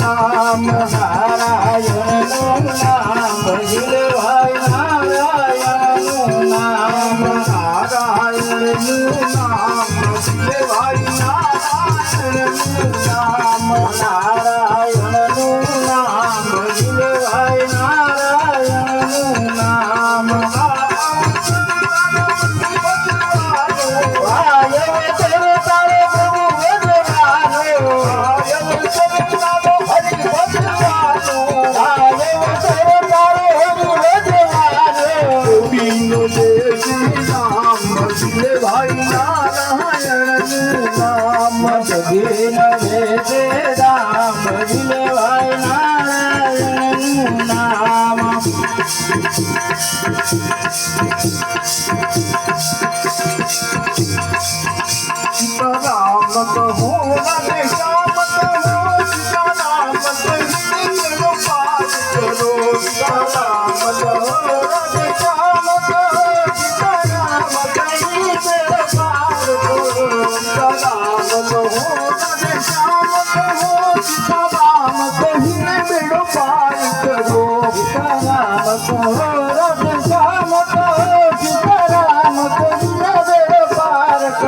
નામ નારાયણનું નામ ભજવાય નારાયણનું નામ નારાયણનું નામ ભજવાય નારાયણનું નામ નારાયણનું નામ ભજવાય નારાયણનું નામ भाई नारायण नाम जगे नरे दे राम भजले भाई नारायण नाम राम कहो रे श्याम कहो सीता नाम कहो पार करो सीता नाम कहो रे श्याम कहो सीता नाम कहो पार करो सीता नाम कहो